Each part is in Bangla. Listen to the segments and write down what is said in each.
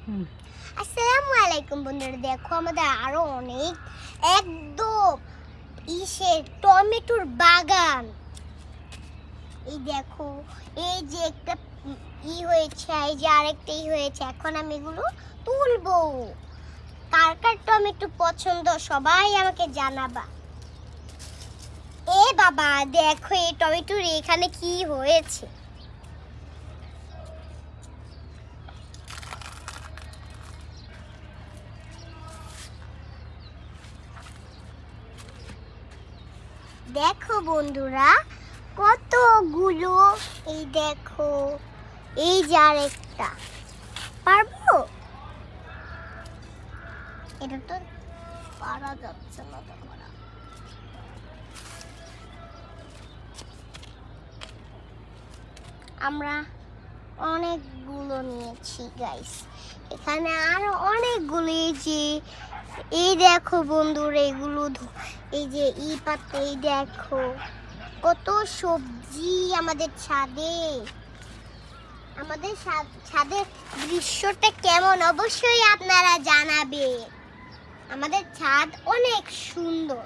আসসালামু আলাইকুম বন্ধুরা, দেখো আমাদের আরো অনেক একদম টমেটোর বাগান। এই দেখো, এই যে একটা হয়েছে, এই যে আরেকটা হয়েছে। এখন আমি এগুলো তুলবো। কার কার টমেটো পছন্দ সবাই আমাকে জানাবা। এ বাবা, দেখো এই টমেটোর এখানে কি হয়েছে। দেখো বন্ধুরা, কতগুলো। এই দেখো, এই যে আরেকটা। পারবো? এটা তো পারা যাচ্ছে না। আমরা অনেকগুলো নিয়েছি গাইস। এখানে আরো অনেকগুলো। এই দেখো বন্ধুরা, এগুলো এই যে পাতা। এই দেখো কত সবজি আমাদের ছাদে। আমাদের ছাদের দৃশ্যটা কেমন অবশ্যই আপনারা জানাবে। আমাদের ছাদ অনেক সুন্দর।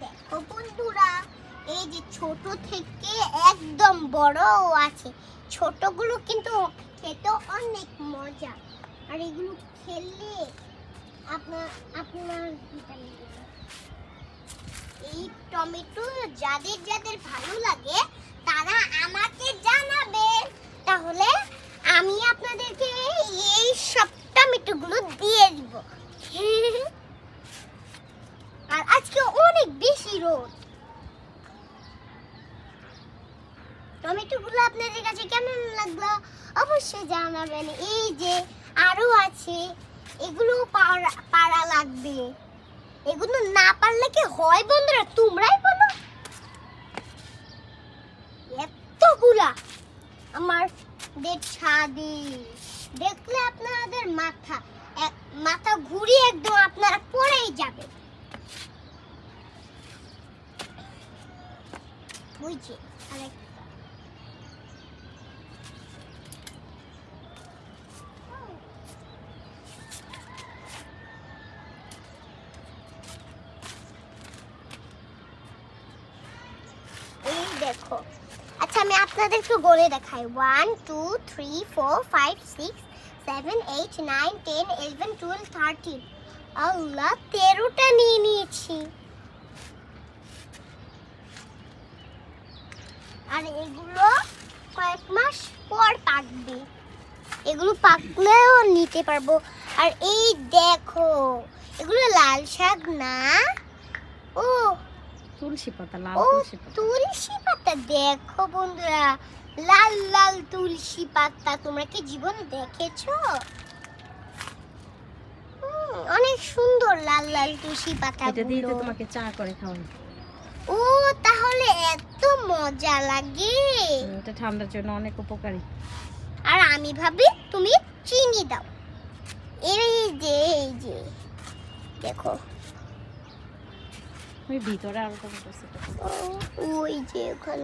দেখো বন্ধুরা, এই যে ছোট থেকে একদম বড়ও আছে। ছোটগুলো কিন্তু খেতে অনেক মজা। আর এগুলো খেললে আপনার এই টমেটো যাদের যাদের ভালো লাগে তারা আমাকে জানাবেন, তাহলে আমি আপনাদেরকে এই সব টমেটোগুলো দিয়ে দিব। আর আজকে অনেক বেশি রোদ। টমেটোগুলো আপনাদের কাছে কেমন লাগলো অবশ্যই জানাবেন। এই যে আরো আছে, এগুলো পারা লাগবে। এগুলো না পারলে কি হয় বন্ধুরা, তোমরাই বলো। এতগুলা আমাদের ছাদে দেখলে আপনাদের মাথা ঘুরিয়ে একদম আপনারা পড়েই যাবে। বুঝছি আরেকটা। দেখো, আচ্ছা আমি আপনাদেরকে বলে দেখাই। 1 2 3 4 5 6 7 8 9 10 11 12 13। আল্লাহ, 13টা নিয়ে নিয়েছি। আর এগুলো কয়েক মাস পর পাকবে। এগুলো পাকলেও নিতে পারবো। আর এই দেখো, এগুলো লাল শাক না, ও তুলসী পাতা, লাল তুলসী পাতা। দেখো বন্ধুরা, লাল লাল তুলসী পাতা। তোমরা কি জীবনে দেখেছো? অনেক সুন্দর লাল লাল তুলসী পাতা। এটা দিয়ে তো তোমাকে চা করে খাওয়াই। ও, তাহলে এত মজা লাগে। এটা ঠান্ডার জন্য অনেক উপকারী। আর আমি ভাবি তুমি চিনি দাও। এই যে দেখো, ওই ভিতরে আরো টমেটো আছে। ওই যে ওখানে।